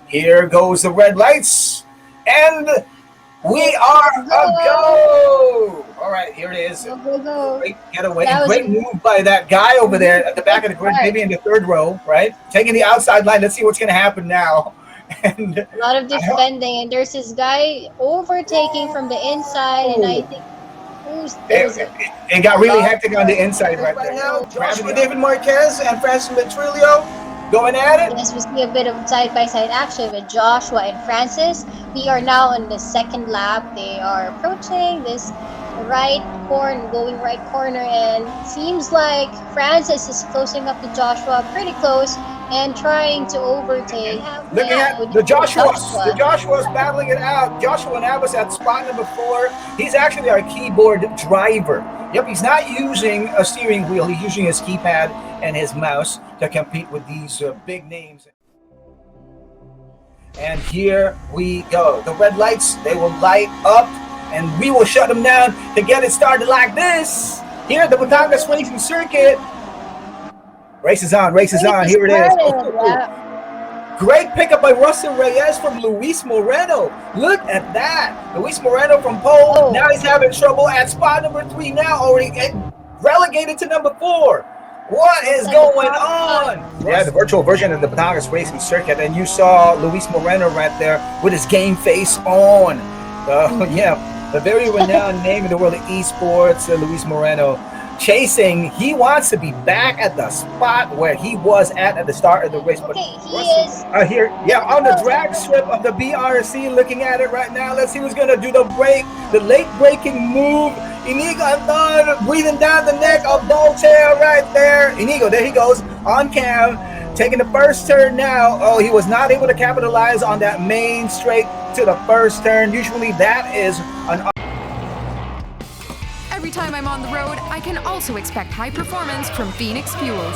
Here goes the red lights, and we are a go. All right, here it is. Go. Great getaway and great move by that guy over there at the back of the grid, maybe in the third row, right? Taking the outside line. Let's see what's going to happen now. And a lot of defending, and there's this guy overtaking from the inside, and I think it got really hectic on the inside right there. Now, Joshua David Marquez and Francis Petroleum going at it. Yes, we see a bit of side-by-side action with Joshua and Francis. We are now on the second lap. They are approaching this going right corner, and seems like Francis is closing up to Joshua pretty close and trying to overtake. Looking at the Joshuas. The Joshua's battling it out. Joshua Navas at spot number 4. He's actually our keyboard driver. Yep, he's not using a steering wheel. He's using his keypad and his mouse to compete with these big names. And here we go. The red lights, they will light up, and we will shut them down to get it started like this. Here at the Batangas Racing Circuit. Race is on. Here it is. Great pickup by Russell Reyes from Luis Moreno. Look at that. Luis Moreno from pole. Now he's having trouble at spot number 3 now, already relegated to number 4. What is going on? Yeah, the virtual version of the Batangas Racing Circuit, and you saw Luis Moreno right there with his game face on. Yeah, the very renowned name in the world of esports, Luis Moreno. Chasing, he wants to be back at the spot where he was at the start of the race. But he is here, on the drag strip of the BRC, looking at it right now. Let's see who's gonna do the late breaking move. Inigo Anton breathing down the neck of Dolce right there. Inigo, there he goes on cam, taking the first turn now. Oh, he was not able to capitalize on that main straight to the first turn. Usually that is an Every time I'm on the road, I can also expect high performance from Phoenix Fuels.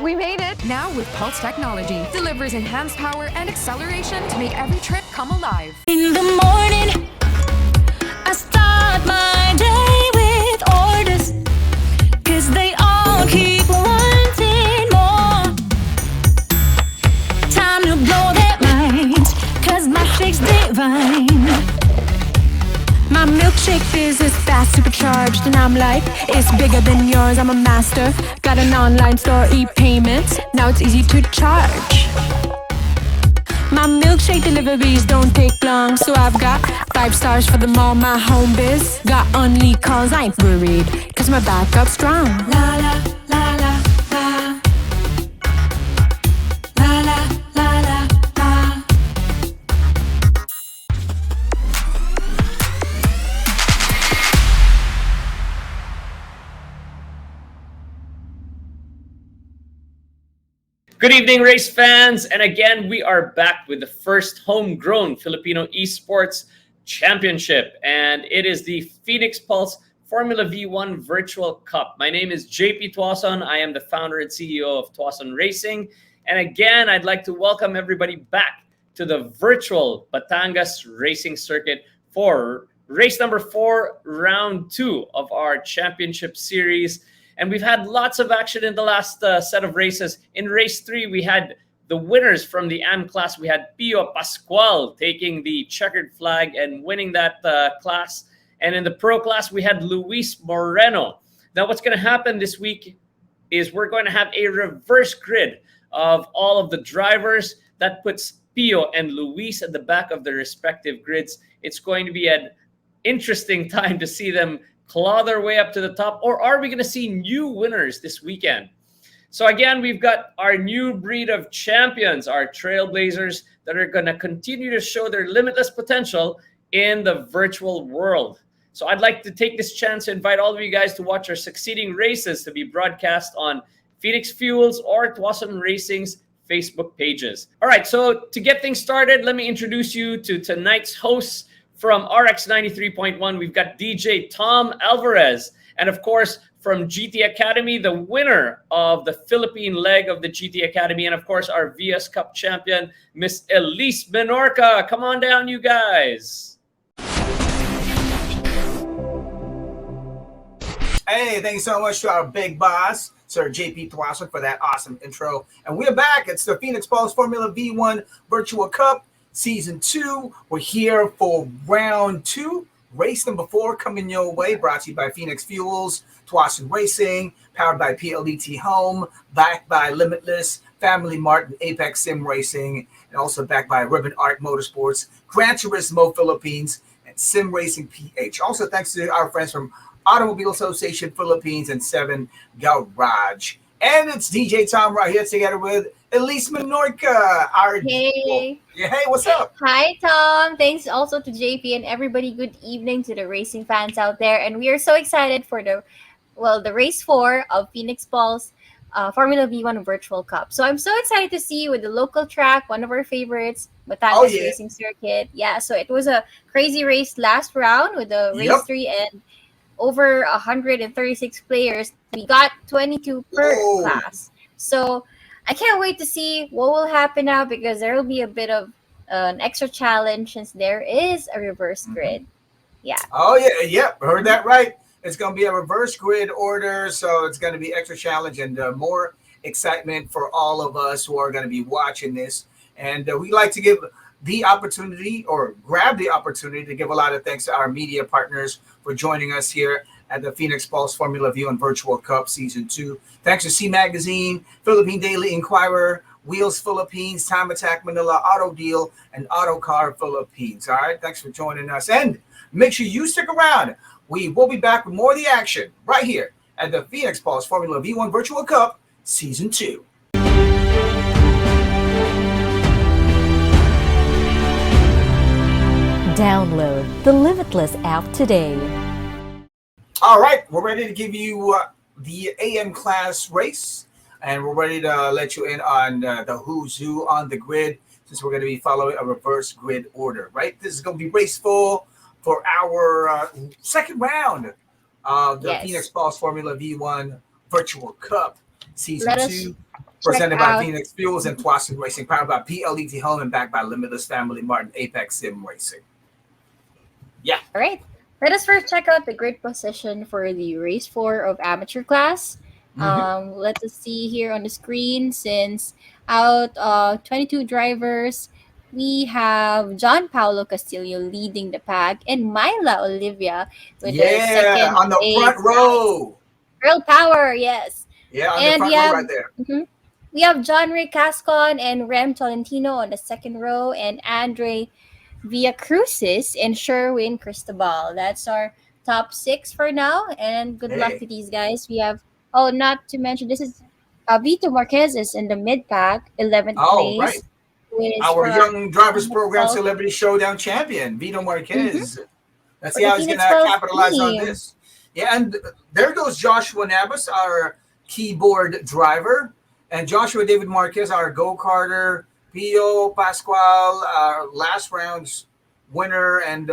We made it! Now with Pulse technology, delivers enhanced power and acceleration to make every trip come alive. In the morning, I start my day with orders, 'cause they all keep wanting more. Time to blow their minds, 'cause my shake's divine. My milkshake is fast, supercharged, and I'm like, it's bigger than yours, I'm a master. Got an online store, e-payments, now it's easy to charge. My milkshake deliveries don't take long, so I've got 5 stars for them all, my home biz. Got only calls, I ain't worried, 'cause my backup's strong. La la, la la, la. La la, la la, la. Good evening, race fans. And again, we are back with the first homegrown Filipino esports championship. And it is the Phoenix Pulse Formula V1 Virtual Cup. My name is JP Tuason. I am the founder and CEO of Tuason Racing. And again, I'd like to welcome everybody back to the virtual Batangas Racing Circuit for race number 4, round 2 of our championship series. And we've had lots of action in the last set of races. In race 3, we had the winners from the AM class. We had Pio Pascual taking the checkered flag and winning that class. And in the pro class, we had Luis Moreno. Now, what's going to happen this week is we're going to have a reverse grid of all of the drivers. That puts Pio and Luis at the back of their respective grids. It's going to be an interesting time to see them claw their way up to the top, or are we going to see new winners this weekend? So again, we've got our new breed of champions, our trailblazers that are going to continue to show their limitless potential in the virtual world. So I'd like to take this chance to invite all of you guys to watch our succeeding races to be broadcast on Phoenix Fuels or Tuason Racing's Facebook pages. All right, so to get things started, let me introduce you to tonight's hosts. From RX 93.1, we've got DJ Tom Alvarez. And of course, from GT Academy, the winner of the Philippine leg of the GT Academy. And of course, our VS Cup champion, Miss Elise Menorca. Come on down, you guys. Hey, thanks so much to our big boss. Sir JP Tuason, for that awesome intro. And we're back. It's the Phoenix Pulse Formula V1 Virtual Cup Season 2. We're here for round 2. Race number 4 coming your way, brought to you by Phoenix Fuels, Tuason Racing, powered by PLDT Home, backed by Limitless, FamilyMart, and Apex Sim Racing, and also backed by Ribbon Art Motorsports, Gran Turismo Philippines, and Sim Racing PH. Also thanks to our friends from Automobile Association Philippines and SevenGarage. And it's DJ Tom right here together with Elise Menorca. Hey. Yeah, hey, what's up? Hi, Tom. Thanks also to JP and everybody. Good evening to the racing fans out there. And we are so excited for the race 4 of Phoenix Pulse Formula V1 Virtual Cup. So I'm so excited to see with the local track, one of our favorites, Batangas Racing Circuit. Yeah, so it was a crazy race last round with the race 3 and over 136 players. We got 22 per class. So I can't wait to see what will happen now because there will be a bit of an extra challenge since there is a reverse grid. Yeah. Oh, yeah. Yep. Heard that right. It's going to be a reverse grid order. So it's going to be extra challenge and more excitement for all of us who are going to be watching this. And we'd like to give the opportunity or grab the opportunity to give a lot of thanks to our media partners for joining us here at the Phoenix Pulse Formula V1 Virtual Cup Season 2. Thanks to C Magazine, Philippine Daily Inquirer, Wheels Philippines, Time Attack Manila, Auto Deal, and Autocar Philippines. All right, thanks for joining us. And make sure you stick around. We will be back with more of the action right here at the Phoenix Pulse Formula V1 Virtual Cup Season 2. Download the Limitless app today. All right, we're ready to give you the AM class race, and we're ready to let you in on the who's who on the grid, since we're going to be following a reverse grid order, right? This is going to be race full for our second round of the Phoenix Pulse Formula V1 Virtual Cup Season 2, presented by Phoenix Fuels and Tuason Racing, powered by PLDT Home and backed by Limitless, FamilyMart, and Apex Sim Racing. Yeah. All right. Let us first check out the grid position for the race 4 of amateur class. Let us see here on the screen, since out 22 drivers, we have John Paulo Castillo leading the pack and Myla Olivia with the second on the front row. Girl power, yes. Yeah, on the front row right there. We have John Ray Cascon and Rem Tolentino on the second row, and Andre Via Crucis and Sherwin Cristobal. That's our top 6 for now, and good luck to these guys. We have, not to mention, this is Vito Marquez is in the mid pack, 11th place. Right. Our Young Drivers Program Celebrity Showdown champion, Vito Marquez. Let's see how he's going to capitalize on this. Yeah, and there goes Joshua Nabas, our keyboard driver, and Joshua David Marquez, our go-karter. Pio Pascual, last round's winner, and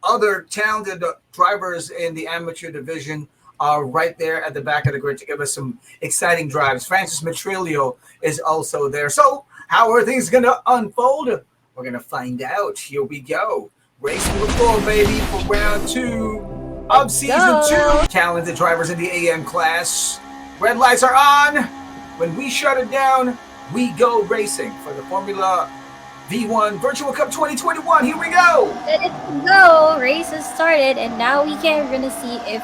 other talented drivers in the amateur division are right there at the back of the grid to give us some exciting drives. Francis Matrillo is also there. So how are things going to unfold? We're going to find out. Here we go. Race number 4, baby, for round 2 of Season 2. Talented drivers in the AM class. Red lights are on. When we shut it down, we go racing for the Formula V1 Virtual Cup 2021. Here we go. Let's go. Race has started, and now we're gonna see if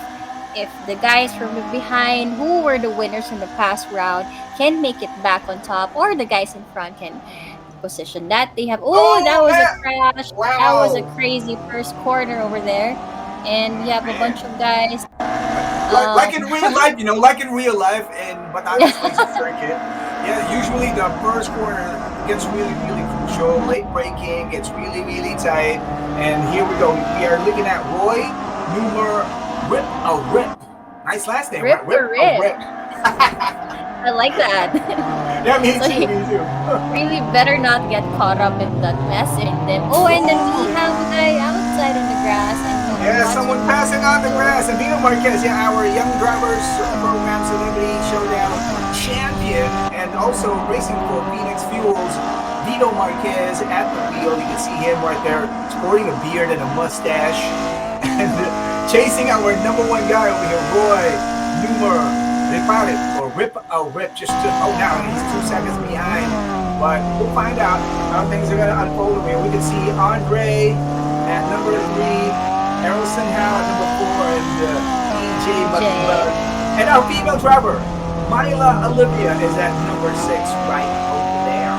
the guys from behind, who were the winners from the past round, can make it back on top, or the guys in front can position that they have. That was a crash. Wow. That was a crazy first corner over there, and we have a bunch of guys. Like in real life, like in real life, and Batangas Racing Circuit. Yeah, usually the first corner gets really, really crucial. Late braking, gets really, really tight. And here we go. We are looking at Roy Numer Rip. Nice last name, Rip. Rip. I like that. Yeah, me too. Really better not get caught up in that mess in them. And then we have a guy outside on the grass. Yeah, someone passing on the grass. And Vito Marquez, our Young Drivers Program Celebrity Showdown champion, and also racing for Phoenix Fuels, Vito Marquez at the wheel. You can see him right there, sporting a beard and a mustache, and chasing our number 1 guy over here, Roy Numer rip just to, oh, now he's 2 seconds behind. But we'll find out how things are going to unfold here. We can see Andre at number 3, Harrelson Howe at number 4, and EJ McClellan. And our female driver, Myla Olivia, is at number 6 right over there.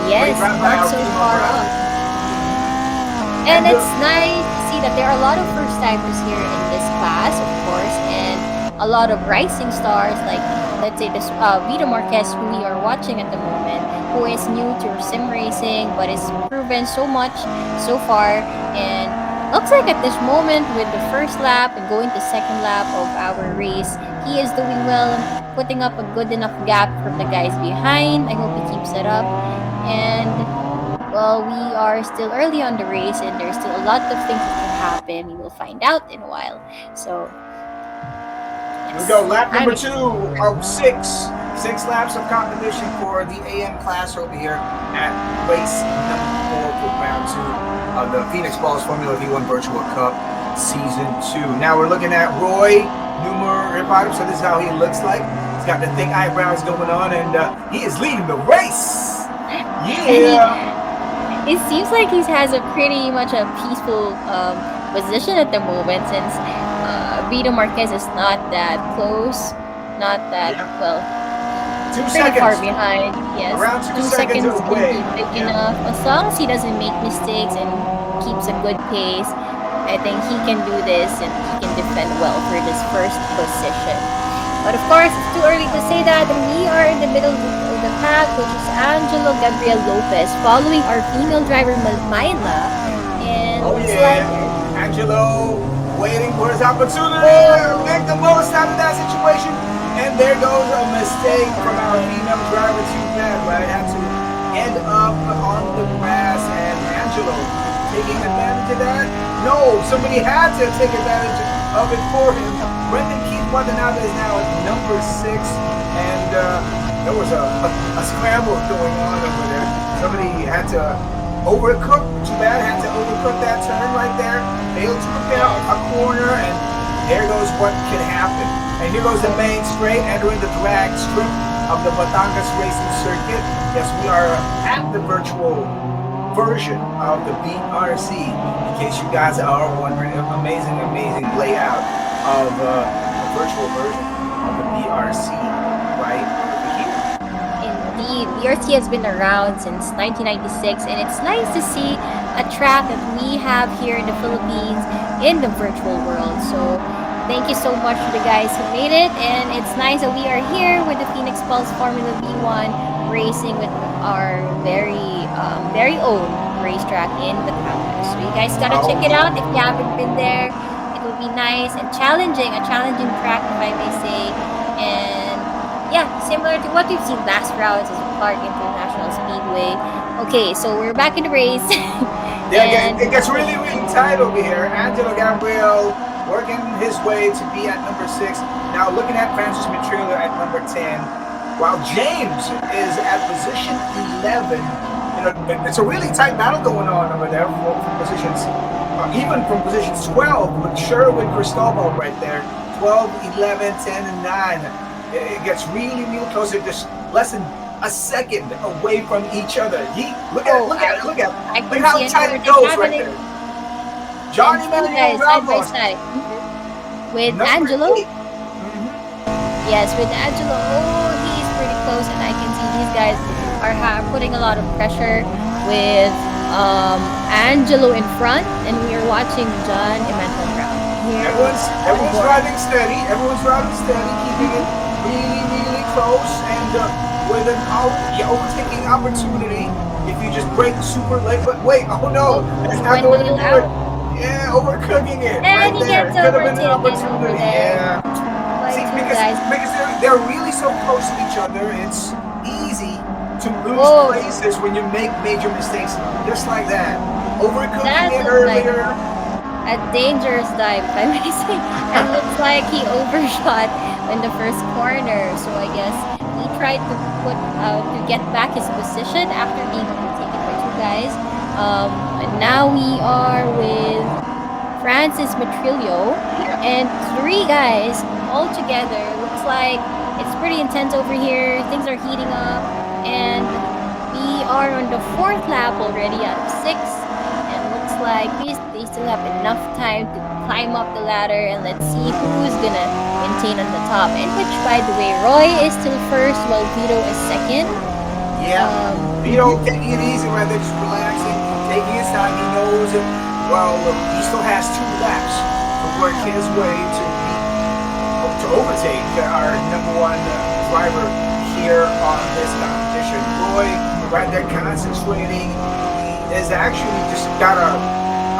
Yes, not so far off. And it's nice to see that there are a lot of first timers here in this class, of course, and a lot of rising stars like, let's say, this Vito Marquez, who we are watching at the moment, who is new to sim racing but is proven so much so far. And looks like at this moment, with the first lap and going to second lap of our race, he is doing well, putting up a good enough gap from the guys behind. I hope he keeps it up. And well, we are still early on the race, and there's still a lot of things that can happen. We will find out in a while. So, here we go. Lap number 2 of 6. 6 laps of competition for the AM class over here at race number 4 for round 2 of the Phoenix Balls Formula V1 Virtual Cup Season 2. Now we're looking at Roy Numer. So this is how he looks like. He's got the thick eyebrows going on, and he is leading the race. Yeah. It seems like he has a pretty much a peaceful position at the moment, since Vito Marquez is not that close, not that, well, 2 pretty seconds. far behind. Yes, Around 2 seconds away. can be big enough. As long as he doesn't make mistakes and keeps a good pace, I think he can do this, and he can defend well for this first position. But of course, it's too early to say that, and we are in the middle of the pack, which is Angelo Gabriel Lopez, following our female driver Myla. And it's like Angelo waiting for his opportunity to make the most out of that situation. And there goes a mistake from our female driver. Too bad, right? Had to end up on the grass, and Angelo taking advantage of that. No, somebody had to take advantage of it for him. Brendan Keith Watanabe is now at number 6, and there was a scramble going on over there. Somebody had to overcook. Too bad, had to overcook that turn right there. Failed to prepare a corner, and there goes what can happen. And here goes the main straight, entering the drag strip of the Batangas Racing Circuit. Yes, we are at the virtual version of the BRC. In case you guys are wondering, amazing layout of the virtual version of the BRC right over here. Indeed, BRC has been around since 1996, and it's nice to see a track that we have here in the Philippines in the virtual world. So thank you so much to the guys who made it, and it's nice that we are here with the Phoenix Pulse Formula V1 racing with our very own racetrack in Batangas. So you guys gotta check it out if you haven't been there. It will be nice and challenging, a challenging track, if I may say. And yeah, similar to what we've seen last rounds as Clark International Speedway. Okay, so we're back in the race. Yeah, it gets really tight over here. Angelo Gabriel working his way to be at number 6. Now looking at Francis Matrilla at number 10, while James is at position 11. You know, it's a really tight battle going on over there from positions, even from positions 12 with Sherwin Cristobal right there. 12, 11, 10, and 9. It gets really close. They're just less than a second away from each other. Look at how tight it goes right there. Johnny Manuel side by Ramos side. With Angelo. Yes, with Angelo. Oh, he's pretty close, and I can see these guys are putting a lot of pressure with Angelo in front, and we are watching John Emmanuel Brown. Everyone's riding steady. Keeping it really close, and with an overtaking opportunity. If you just break super late, but wait, oh no, that's not going to do it. Yeah, overcooking it. And right he there. gets Could have been an overtaken over opportunity. there. Yeah. See, because they're really so close to each other, it's easy to lose places when you make major mistakes just like that. Overcooking it earlier. A dangerous dive, if I may say. It looks like he overshot in the first corner. So I guess he tried to to get back his position after being overtaken by 2 guys. And now we are with Francis Matrillo and 3 guys all together. Looks like It's pretty intense over here. Things are heating up, and we are on the fourth lap already out of six. And looks like they still have enough time to climb up the ladder, and let's see who's gonna maintain on the top. And which, by the way, Roy is still first while Vito is second. Yeah. Vito taking it easy right there, just relaxing, taking his time. He knows it. Well, he still has 2 laps to work his way to overtake our number 1 driver here on this competition. Roy, right there, concentrating. He is actually just got to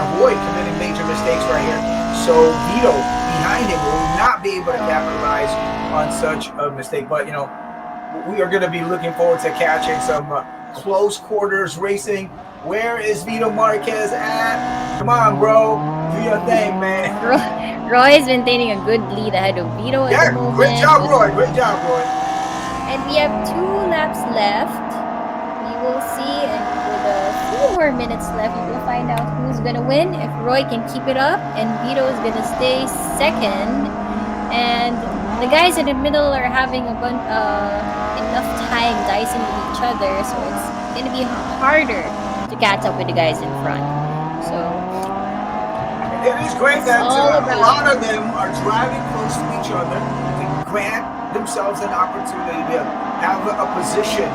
avoid committing major mistakes right here. So Vito behind him will not be able to capitalize on such a mistake. But, we are going to be looking forward to catching some close quarters racing. Where is Vito Marquez at? Come on, bro. Do your thing, man. Roy is maintaining a good lead ahead of Vito at the moment. Great job, Roy. Great job, Roy. And we have 2 laps left. We will see, and with a few more minutes left, we will find out who's going to win. If Roy can keep it up, and Vito is going to stay second. And the guys in the middle are having enough time dicing with each other, so it's going to be harder to catch up with the guys in front. So it is great that a lot of them are driving close to each other to grant themselves an opportunity to have a position,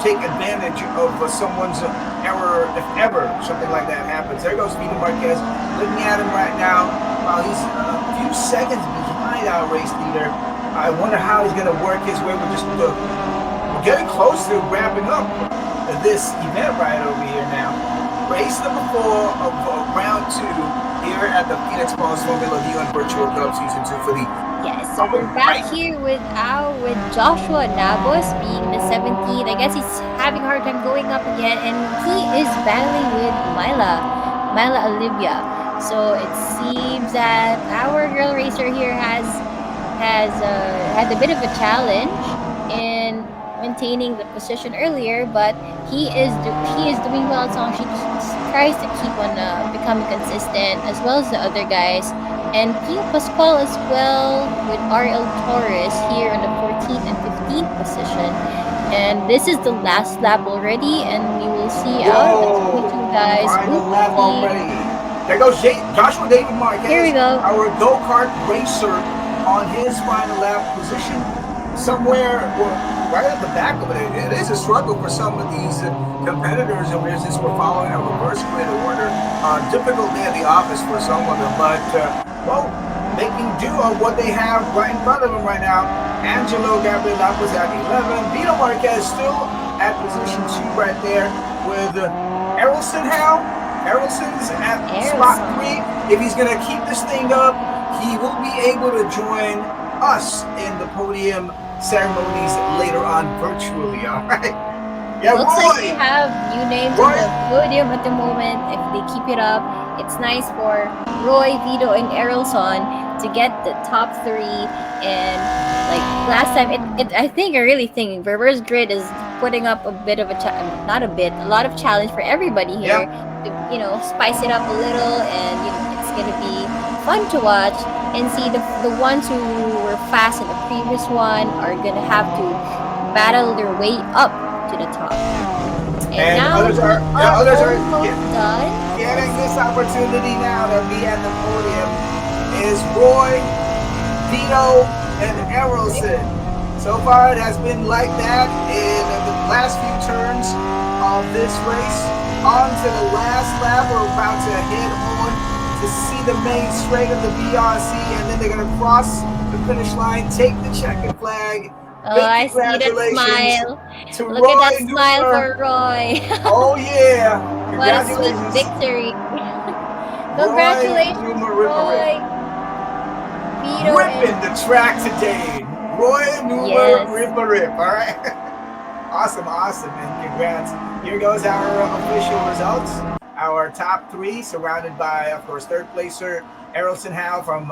take advantage of someone's error if ever something like that happens. There goes Vito Marquez, looking at him right now while he's a few seconds behind our race leader. I wonder how he's going to work his way. We're getting close to wrapping up this event right over here now. Race number 4 of round 2 here at the Phoenix Falls Formula V1 Virtual Cup Season 2 for the... Yes, so we're back here with Joshua Nabos being the 17th. I guess he's having a hard time going up again, and he is battling with Myla Olivia. So it seems that our girl racer here has had a bit of a challenge in maintaining the position earlier, but he is doing well. So she tries to keep on becoming consistent, as well as the other guys. And Pio Pascual as well with RL Torres here in the 14th and 15th position. And this is the last lap already, and we will see out of the 22 guys. Final lap already. There goes Joshua David Marquez. Here we go. Our go-kart racer on his final lap position. Somewhere right at the back of it. It is a struggle for some of these competitors over here since we're following a reverse grid order. Difficult day at the office for some of them, but making do of what they have right in front of them right now. Angelo Gabriel was at 11. Vito Marquez still at position 2 right there with Errolson Howe. Errolson's at spot 3. If he's going to keep this thing up, he will be able to join us in the podium ceremonies later on virtually, all right? Yeah, looks Roy. like we have new names on the podium at the moment. If they keep it up, it's nice for Roy, Vito, and Errolson to get the top 3. And like last time, I really think reverse grid is putting up a bit of a lot of challenge for everybody here to spice it up a little, and it's gonna be fun to watch and see the ones who were fast in the previous one are gonna have to battle their way up to the top. And now others are done. Getting this opportunity now to be at the podium is Roy, Vito, and Errolson. So far, it has been like that in the last few turns of this race. On to the last lap, we're about to head on to see the main straight of the BRC, and then they're going to cross the finish line, take the checkered flag. Oh, I see that smile. Look Roy at that smile for Roy. Oh, yeah. What a sweet victory. Congratulations, Roy. Vito ripping the track today. Roy Newman, rip. All right. Awesome. And congrats. Here goes our official results. Our top 3 surrounded by, of course, third placer Errolson Howe from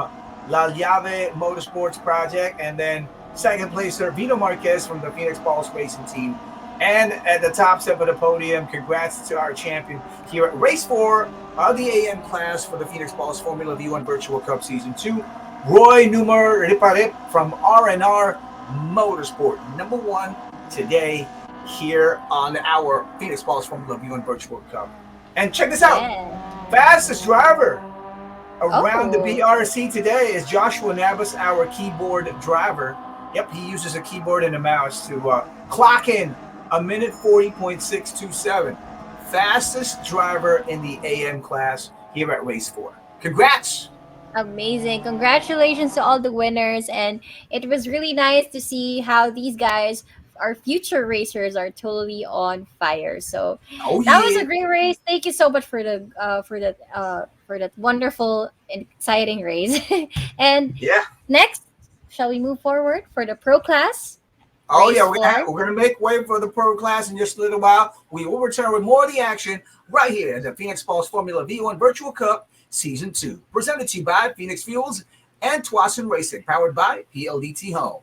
La Llave Motorsports project, and then second placer Vito Marquez from the Phoenix Falls Racing Team. And at the top step of the podium, congrats to our champion here at race 4 of the AM class for the Phoenix Falls Formula V1 Virtual Cup Season 2, Roy Numer Riparip from R&R Motorsport number one today here on our Phoenix Falls Formula V1 Virtual Cup. And check this out. Yeah. Fastest driver around the Oh. BRC today is Joshua Navas, our keyboard driver. Yep, he uses a keyboard and a mouse to clock in a minute 40.627. Fastest driver in the AM class here at Race 4. Congrats! Amazing. Congratulations to all the winners. And it was really nice to see how these guys, our future racers, are totally on fire. So Oh that was yeah. a great race. Thank you so much for the for that wonderful and exciting race. And Yeah. next, shall we move forward for the pro class? Oh Race yeah, four. we're gonna make way for the pro class in just a little while. We will return with more of the action right here at the Phoenix Falls Formula V1 Virtual Cup Season 2. Presented to you by Phoenix Fuels and Tuason Racing, powered by PLDT Home.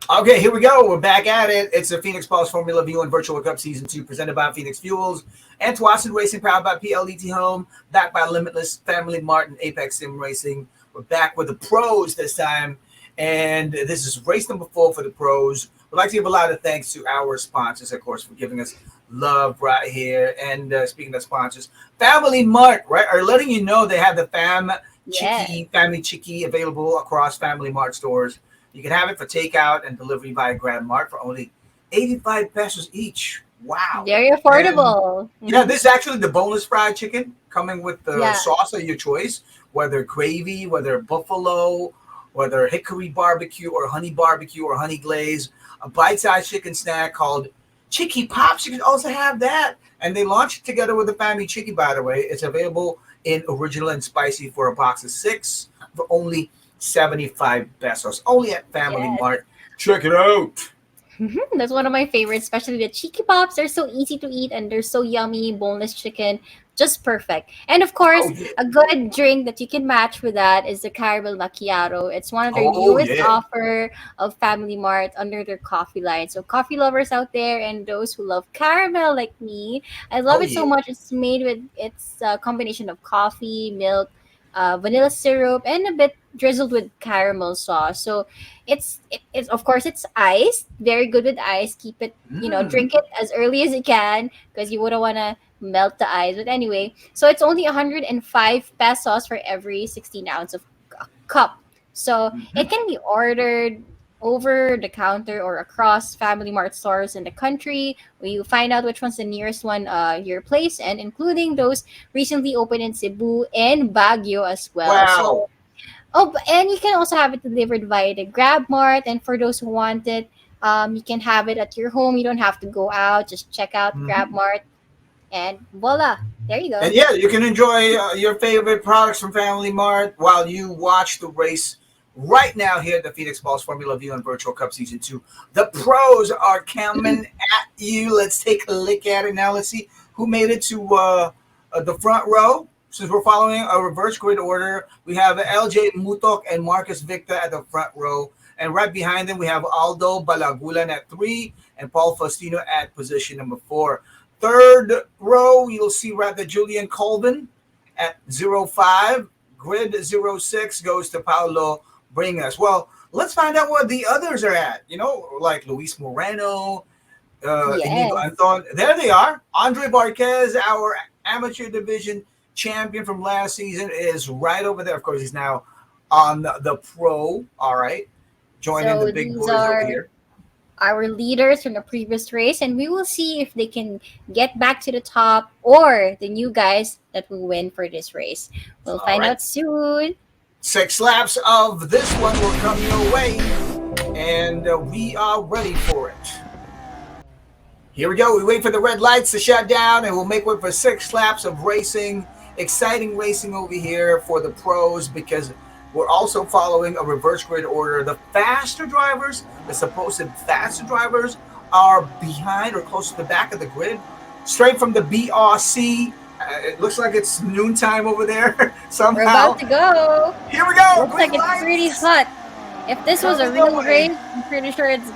Okay, here we go. We're back at it. It's the Phoenix Falls Formula V1 Virtual Cup Season 2, presented by Phoenix Fuels and Tuason Racing, powered by PLDT Home, backed by Limitless, FamilyMart, and Apex Sim Racing. We're back with the pros this time, and this is race number 4 for the pros. We'd like to give a lot of thanks to our sponsors, of course, for giving us love right here. And speaking of sponsors, FamilyMart, right, are letting you know they have the Family Chicky available across FamilyMart stores. You can have it for takeout and delivery via Gran for only 85 pesos each. Wow. Very affordable. And, yeah, this is actually the boneless fried chicken coming with the Yeah. sauce of your choice, whether gravy, whether buffalo, whether hickory barbecue or honey glaze. A bite-sized chicken snack called Chicky Pops. You can also have that. And they launched it together with the Family Chicky, by the way. It's available in original and spicy for a box of 6 for only 75 pesos. Only at Family Yes. Mart. Check it out. That's one of my favorites, especially the cheeky pops. They're so easy to eat and they're so yummy. Boneless chicken, just perfect. And of course, Oh, yeah. a good drink that you can match with that is the caramel macchiato. It's one of their Oh, newest yeah. offer of Family Mart under their coffee line. So coffee lovers out there and those who love caramel like me, I love Oh, it so yeah. much. It's made with its combination of coffee, milk, vanilla syrup, and a bit drizzled with caramel sauce. So it's of course it's iced, very good with ice. Keep it, drink it as early as you can because you wouldn't want to melt the ice. But anyway, so it's only 105 pesos for every 16 ounce of cup. So it can be ordered over the counter or across Family Mart stores in the country, where you find out which one's the nearest one your place, and including those recently opened in Cebu and Baguio as well. So Wow. and you can also have it delivered via the Grab Mart. And for those who want it, you can have it at your home. You don't have to go out. Just check out Grab Mart, and voila, there you go. And yeah, you can enjoy your favorite products from Family Mart while you watch the race right now here at the Phoenix Falls Formula V1 Virtual Cup Season 2. The pros are coming at you. Let's take a look at it now. Let's see who made it to the front row. Since we're following a reverse grid order, we have LJ Mutok and Marcus Victor at the front row. And right behind them, we have Aldo Balagulan at 3 and Paul Faustino at position number 4. Third row, you'll see rather Julian Colvin at 05. Grid 06 goes to Paolo Bringas. Well, let's find out where the others are at. Like Luis Moreno, Inigo Anton. There they are. Andre Barquez, our amateur division champion from last season, is right over there. Of course, he's now on the pro. All right. Joining So the big these boys over are here. our leaders from the previous race, and we will see if they can get back to the top or the new guys that will win for this race. We'll find right. out soon. 6 laps of this one will come your way, and we are ready for it. Here we go. We wait for the red lights to shut down, and we'll make way for 6 laps of racing. Exciting racing over here for the pros because we're also following a reverse grid order. The faster drivers, the supposed faster drivers, are behind or close to the back of the grid, straight from the BRC. It looks like it's noontime over there somehow. We're about to go. Here we go. Looks like it's pretty hot. If this was a real race, I'm pretty sure it's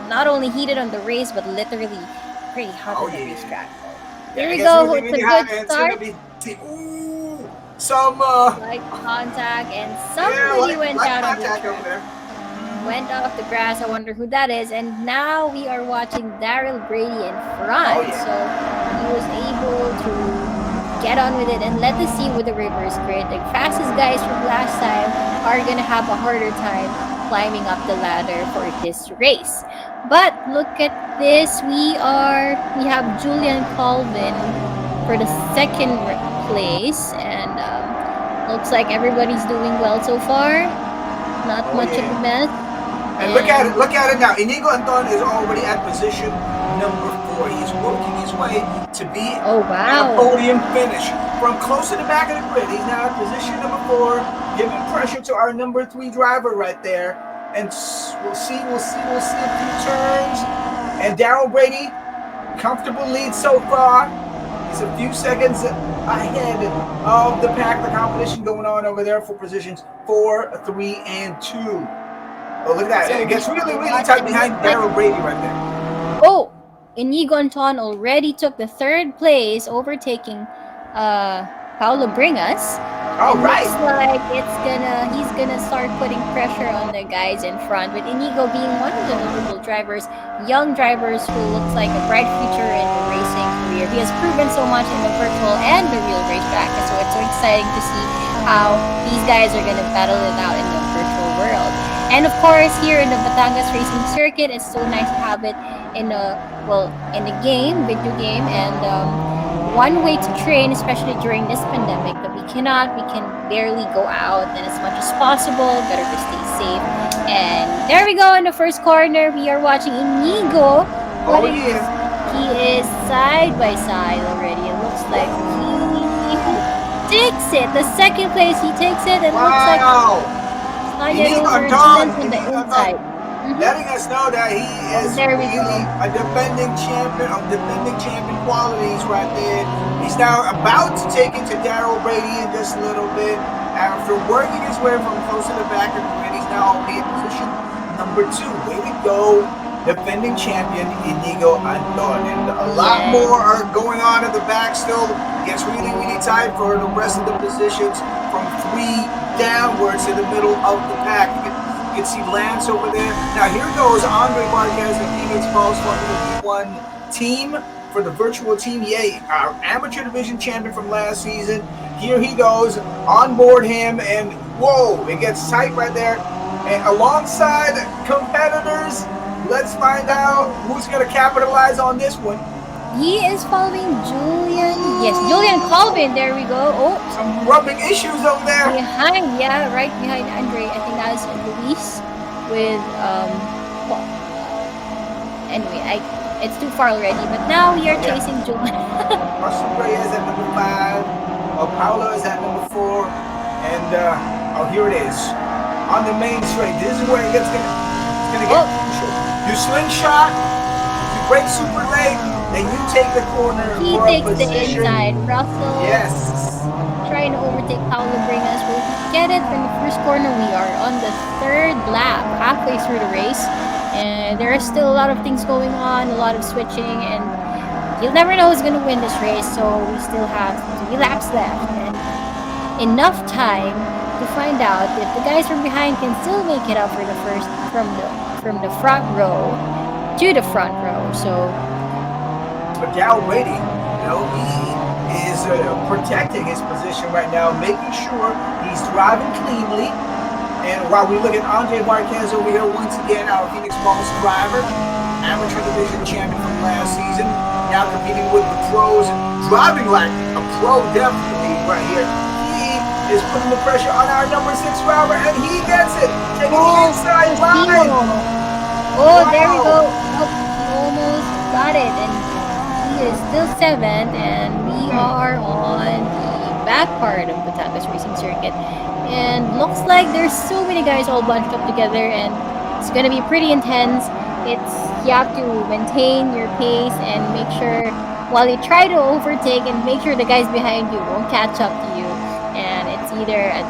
not only heated on the race, but literally pretty hot on the racetrack. Here we go. It's a good start. Ooh, some light contact, and somebody went out of the track. Went off the grass. I wonder who that is. And now we are watching Daryl Brady in front. So he was able to get on with it, and let us see with the reverse grid. The fastest guys from last time are gonna have a harder time climbing up the ladder for this race. But look at this. We have Julian Colvin for the second place, and looks like everybody's doing well so far. Not much of a mess. And look at it now. Inigo Anton is already at position number 4. He's working his way to be at a podium finish. From close to the back of the grid, he's now at position number 4, giving pressure to our number 3 driver right there. And we'll see a few turns. And Daryl Brady, comfortable lead so far. He's a few seconds ahead of the pack. The competition going on over there for positions 4, 3, and 2. Oh, look at that. It gets really, really tight behind Daryl Brady right there. Oh, Inigo Anton already took the 3rd place, overtaking Paulo Bringas. All right. Looks like he's gonna start putting pressure on the guys in front, with Inigo being one of the notable drivers, young drivers who looks like a bright future in the racing career. He has proven so much in the virtual and the real racetrack, so it's so exciting to see how these guys are gonna battle it out in the virtual world. And of course, here in the Batangas racing circuit, it's so nice to have it in a video game, and one way to train, especially during this pandemic, that we can barely go out, and as much as possible, better to stay safe. And there we go in the first corner. We are watching Inigo. He is side by side already. It looks like he takes it. The 2nd place, he takes it, and looks like not yet over on the inside. Letting us know that he is really a defending champion qualities right there. He's now about to take it to Daryl Brady in just a little bit. After working his way from close to the back of the grid, he's now in position number 2. Way to go, defending champion Inigo Anton. And a lot more are going on in the back still. Gets really, really tight for the rest of the positions from 3 downwards in the middle of the pack. You can see Lance over there. Now here goes Andre Marquez, the Phoenix Falls Formula V1 team for the virtual team. Yay, our amateur division champion from last season. Here he goes, on board him, and whoa, it gets tight right there. And alongside competitors, let's find out who's going to capitalize on this one. He is following Julian Colvin. There we go. Oh, some rubbing issues over there. Right behind Andre. I think that was Luis with anyway, it's too far already. But now we are chasing Julian. Russell Reyes at number 5. Paulo is at number 4, and here it is on the main straight. This is where it's gonna get crucial. You slingshot, you brake super late. Then you take the corner. He takes the inside. Russell. Yes. Trying to overtake Paulo Bringas. Will he get it from the first corner? We are on the 3rd lap, halfway through the race, and there are still a lot of things going on, a lot of switching, and you'll never know who's going to win this race. So we still have 3 laps left, and enough time to find out if the guys from behind can still make it up for the first from the front row to the front row. So. But Daryl Brady, he is protecting his position right now, making sure he's driving cleanly. And while we look at Andre Marquez over here, once again, our Phoenix Falls driver, amateur division champion from last season, now competing with the pros, driving like a pro definitely right here. He is putting the pressure on our number 6 driver, and he gets it, taking the inside line. There we go. He almost got it, and is still seventh, and we are on the back part of Batangas Racing Circuit. And looks like there's so many guys all bunched up together, and it's gonna be pretty intense. It's You have to maintain your pace and make sure while you try to overtake and make sure the guys behind you won't catch up to you. And it's either an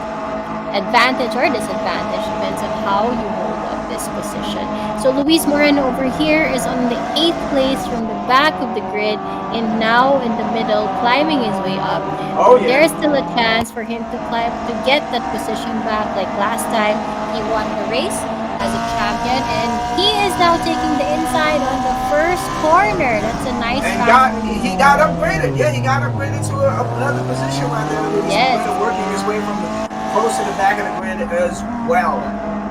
advantage or disadvantage, depends on how you hold up this position. So Luis Moreno over here is on the 8th place from the back of the grid and now in the middle, climbing his way up. Oh yeah. There's still a chance for him to climb to get that position back. Like last time, he won the race as a champion, and he is now taking the inside on the first corner. That's a nice. And he got upgraded. Yeah, he got upgraded to another position right there. Yes. Working his way from close to the back of the grid as well.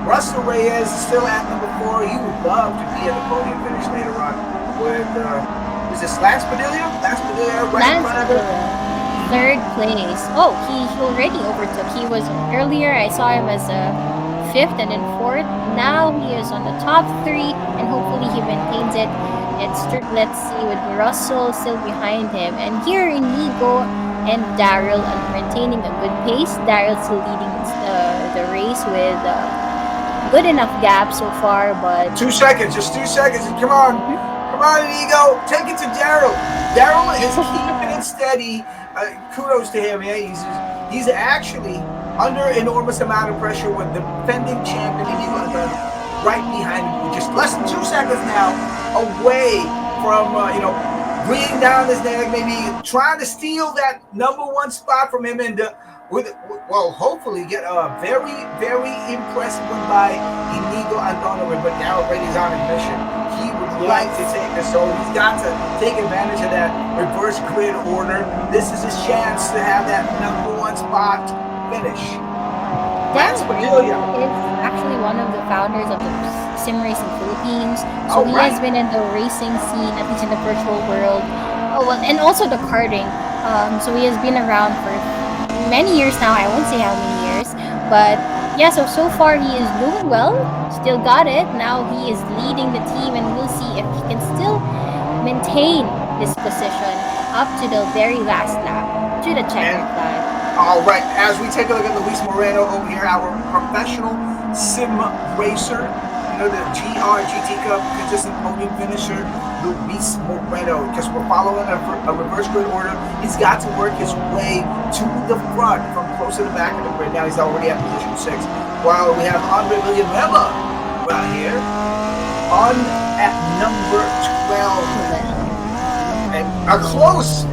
Russell Reyes is still at number 4. He would love to be at the podium finish later on with is this Lance Padilla? Lance Padilla right in front of him. 3rd place. Oh, he already overtook. He was earlier. I saw him as a 5th and then 4th. Now he is on the top 3, and hopefully he maintains it. Let's see, with Russell still behind him, and here Inigo and Daryl are maintaining a good pace. Daryl's still leading the race with good enough gap so far, but 2 seconds, just 2 seconds. Come on, come on, Inigo, take it to Daryl. Daryl is keeping it steady. Kudos to him. Yeah, he's actually under enormous amount of pressure with the defending champion Inigo right behind him, just less than 2 seconds now away from breathing down his neck, maybe trying to steal that number 1 spot from him, and hopefully get a very, very impressive one by Inigo Antonio. But now Brady's on a mission. He would like to take this, so he's got to take advantage of that reverse grid order. This is his chance to have that number 1 spot finish. Lance Padilla is actually one of the founders of the sim racing Philippines. So he has been in the racing scene, at least in the virtual world. Oh well, and also the karting. So he has been around for many years now. I won't say how many years, but yeah. So far he is doing well. Still got it. Now he is leading the team, and we'll see if he can still maintain this position up to the very last lap to the checkered flag. All right, as we take a look at Luis Moreno over here, our professional sim racer, the GT Cup consistent podium finisher, Luis Moreno, because we're following a reverse grid order. He's got to work his way to the front from close to the back of the grid. Now he's already at position 6, while we have Andre Villanueva right here on at number 12. And a close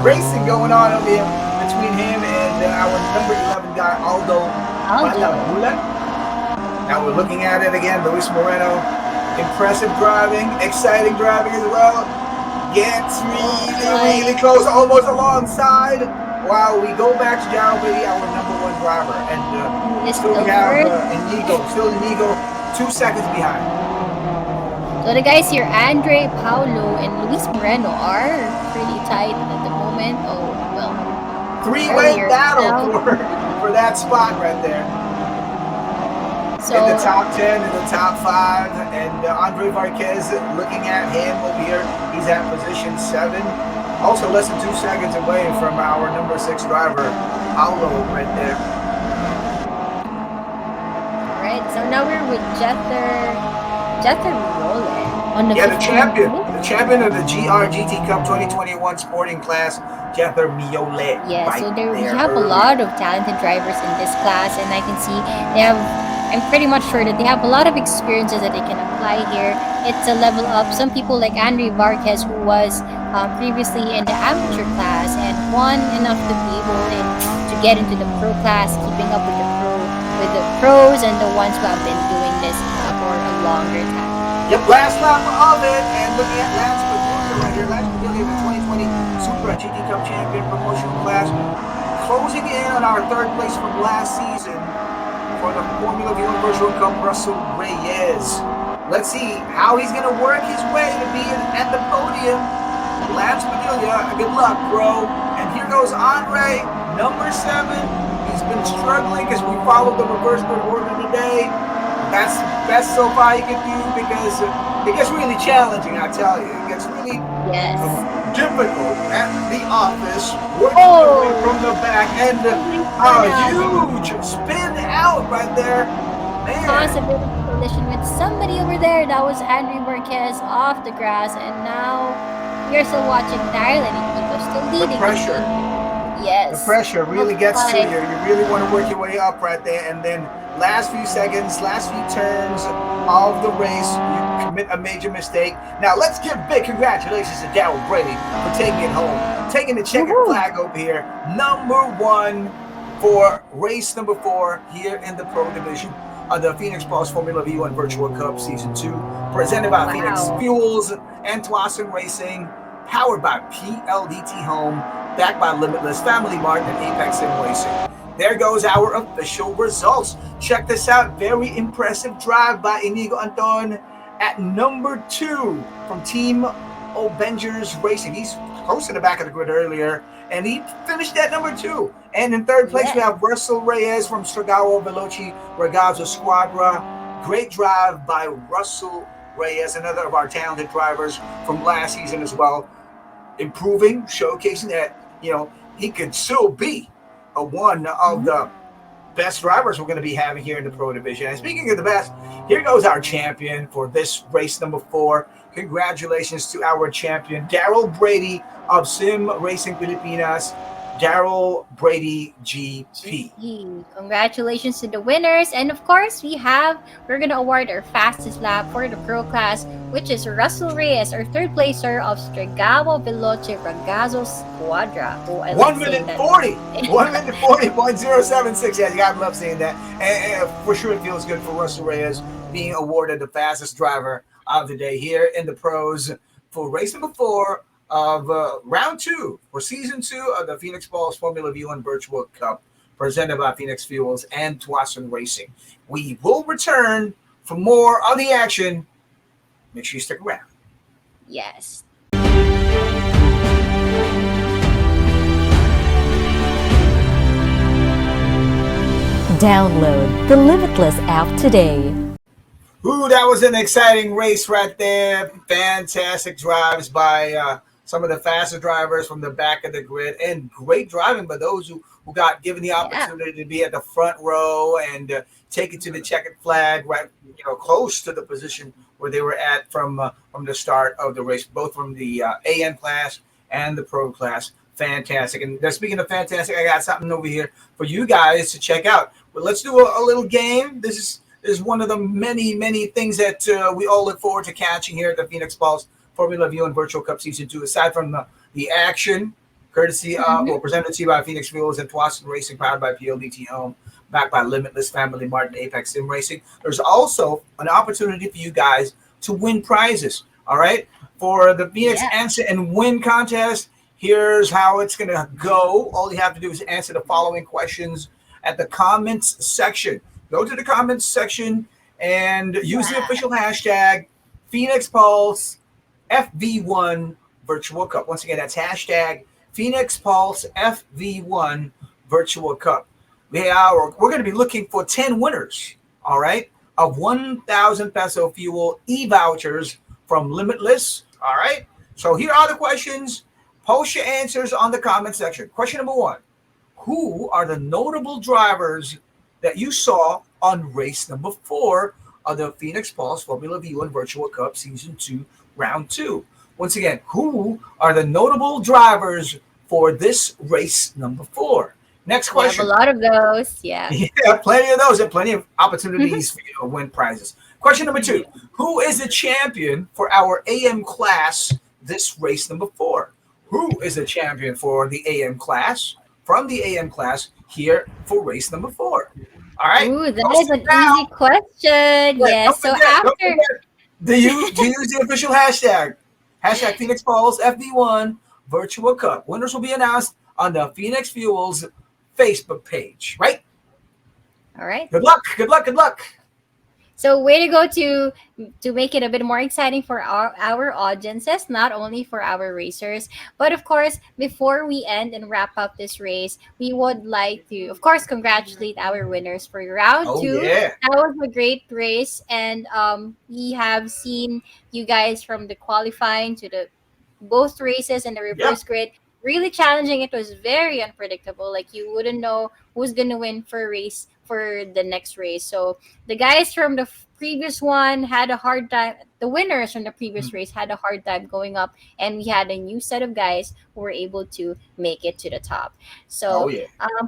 racing going on over here between him and our number 11 guy, Aldo. Now we're looking at it again. Luis Moreno, impressive driving, exciting driving as well. Gets really close, almost alongside. While we go back to Daryl Brady, our number 1 driver, and still we have Inigo, 2 seconds behind. So the guys here, Andre, Paulo, and Luis Moreno are pretty tight at the moment. Oh, well. 3-way battle for that spot right there. So, in the top 10, in the top 5, and Andre Varquez, looking at him over here, he's at position 7. Also less than 2 seconds away from our number 6 driver, Paulo, right there. Alright, so now we're with Jether on the the champion of the GT Cup 2021 sporting class, Jether Miole. Yeah, so we have a lot of talented drivers in this class, and I can see I'm pretty much sure that they have a lot of experiences that they can apply here. It's a level up. Some people like Andre Varquez, who was previously in the amateur class and won enough to be able to get into the pro class, keeping up with the pros and the ones who have been doing this for a longer time. Yep, last lap of it, and looking at Lance Padilla right here. Lance Padilla, the 2020 Super GT Cup champion promotional class, closing in on our 3rd place from last season for the Formula V Virtual Cup, Russell Reyes. Let's see how he's going to work his way to be at the podium. Lance Padilla, good luck, bro. And here goes Andre, number 7. He's been struggling because we followed the reverse grid order today. That's the best so far you can do, because it gets really challenging, I tell you. It gets really Yes. Difficult at the office, working my way from the Oh, back, and somebody spun a out. huge spin out right there. Man, Possibility collision with somebody over there. That was Henry Marquez off the grass, and now we are still watching Darren and Nico still the leading this pressure. game. The Yes, pressure really looks gets to like you. You really want to work your way up right there. And then last few seconds, last few turns of the race, you commit a major mistake. Now let's give big congratulations to Daryl Brady for taking it home, taking the checkered woohoo. flag over here. Number one for race number 4 here in the Pro Division of the Phoenix Pulse Formula V1 Virtual Cup Season 2, presented by Phoenix Wow. Fuels and Tuason Racing, powered by PLDT Home, backed by Limitless, FamilyMart, and Apex Sim Racing. There goes our official results. Check this out. Very impressive drive by Inigo Anton at number 2 from Team Avengers Racing. He's close to the back of the grid earlier, and he finished at number 2. And in third place, we Yes. have Russell Reyes from Stragawa Veloci Ragazzo Squadra. Great drive by Russell Reyes, another of our talented drivers from last season as well, improving, showcasing that he could still be one of the best drivers we're going to be having here in the Pro Division. And speaking of the best, here goes our champion for this race number 4. Congratulations to our champion, Daryl Brady of Sim Racing Pilipinas. Daryl Brady GP. Congratulations to the winners. And of course, we're going to award our fastest lap for the pro class, which is Russell Reyes, our third placer of Strigao Veloce Ragazzo Squadra. Oh, I 1 like minute saying that. 40. 1 minute 40.076. Yeah, you gotta love seeing that. And for sure, it feels good for Russell Reyes being awarded the fastest driver of the day here in the pros for race number 4 of round 2 for season 2 of the Phoenix Pulse Formula V1 Virtual Cup, presented by Phoenix Fuels and Tuason Racing. We will return for more of the action. Make sure you stick around. Yes. Download the Limitless app today. Ooh, that was an exciting race right there. Fantastic drives by some of the faster drivers from the back of the grid, and great driving by those who got given the opportunity to be at the front row and take it to the checkered flag, right, close to the position where they were at from the start of the race, both from the AM class and the pro class. Fantastic. And speaking of fantastic, I got something over here for you guys to check out. But let's do a little game. This is one of the many, many things that we all look forward to catching here at the Phoenix Pulse Formula V1 Virtual Cup Season 2. Aside from the action, courtesy presented to you by Phoenix Fuels and Tuason Racing, powered by PLDT Home, backed by Limitless, FamilyMart, and Apex Sim Racing. There's also an opportunity for you guys to win prizes, all right? For the Phoenix Answer and Win contest, here's how it's going to go. All you have to do is answer the following questions at the comments section. Go to the comments section and use the official hashtag Phoenix Pulse FV1 Virtual Cup. Once again, that's hashtag Phoenix Pulse FV1 Virtual Cup. We're going to be looking for 10 winners, all right, of 1,000 peso fuel e-vouchers from Limitless, all right? So here are the questions. Post your answers on the comment section. Question number 1. Who are the notable drivers that you saw on race number 4 of the Phoenix Pulse Formula V1 Virtual Cup Season 2, Round 2? Once again, who are the notable drivers for this race number 4? Next question. We have a lot of those, yeah. Yeah, plenty of those and plenty of opportunities for you to win prizes. Question number 2. Who is the champion for our AM class this race number 4? Who is the champion for the AM class, from the AM class here for race number 4? All right. Ooh, that is an easy question. Yes. So after do you use the official hashtag Phoenix Pulse FV1 Virtual Cup? Winners will be announced on the Phoenix Fuels Facebook page, right? All right. Good luck. Good luck. Good luck. So way to go to make it a bit more exciting for our audiences, not only for our racers. But of course, before we end and wrap up this race, we would like to, of course, congratulate our winners for round 2. Yeah. That was a great race. And we have seen you guys from the qualifying to the both races in the reverse grid. Really challenging. It was very unpredictable. Like you wouldn't know who's gonna win for race for the next race. So the guys from the previous one had a hard time. The winners from the previous race had a hard time going up, and we had a new set of guys who were able to make it to the top. Oh So yeah.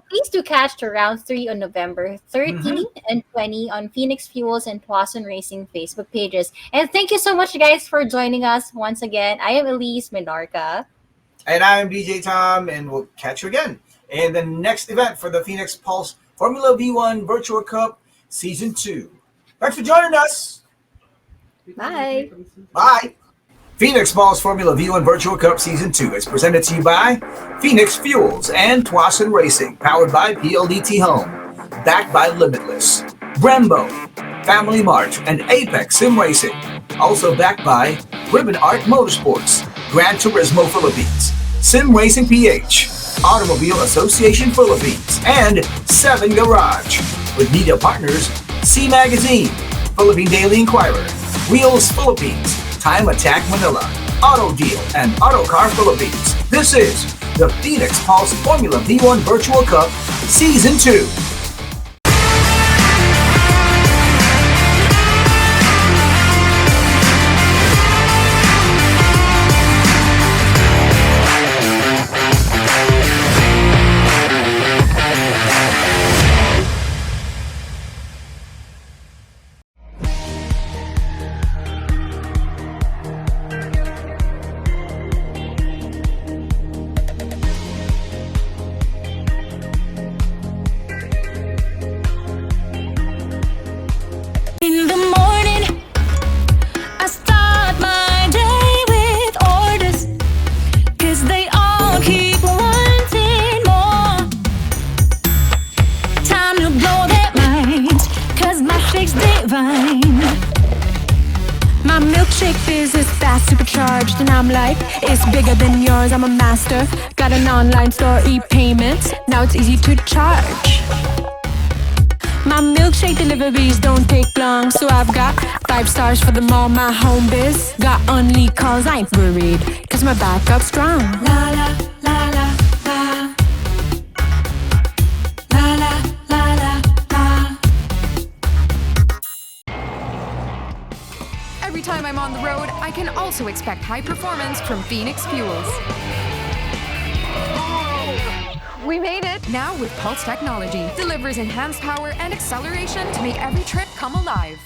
please do catch the round 3 on November 13 and 20 on Phoenix Fuels and Tuason Racing Facebook pages. And thank you so much, guys, for joining us once again. I am Elise Menorca. And I'm DJ Tom, and we'll catch you again in the next event for the Phoenix Pulse Formula V1 Virtual Cup Season 2. Thanks for joining us. Bye. Bye. Phoenix Pulse Formula V1 Virtual Cup Season 2 is presented to you by Phoenix Fuels and Tuason Racing, powered by PLDT Home, backed by Limitless, Brembo, FamilyMart, and Apex Sim Racing, also backed by Ribbon Art Motorsports, Gran Turismo Philippines, Sim Racing PH, Automobile Association Philippines, and SevenGarage. With media partners, C Magazine, Philippine Daily Inquirer, Wheels Philippines, Time Attack Manila, Auto Deal, and Autocar Philippines. This is the Phoenix Pulse Formula V1 Virtual Cup Season 2. In the morning, I start my day with orders, 'cause they all keep wanting more. Time to blow their minds, 'cause my shake's divine. My milkshake biz is fast, supercharged, and I'm like, it's bigger than yours, I'm a master. Got an online store, e-payments, now it's easy to charge. My milkshake deliveries don't take long, so I've got 5 stars for them all, my home biz. Got only calls, I ain't worried, 'cause my backup's strong. La la, la la, la. La la, la la, la. Every time I'm on the road, I can also expect high performance from Phoenix Fuels. We made it! Now with Pulse technology, delivers enhanced power and acceleration to make every trip come alive.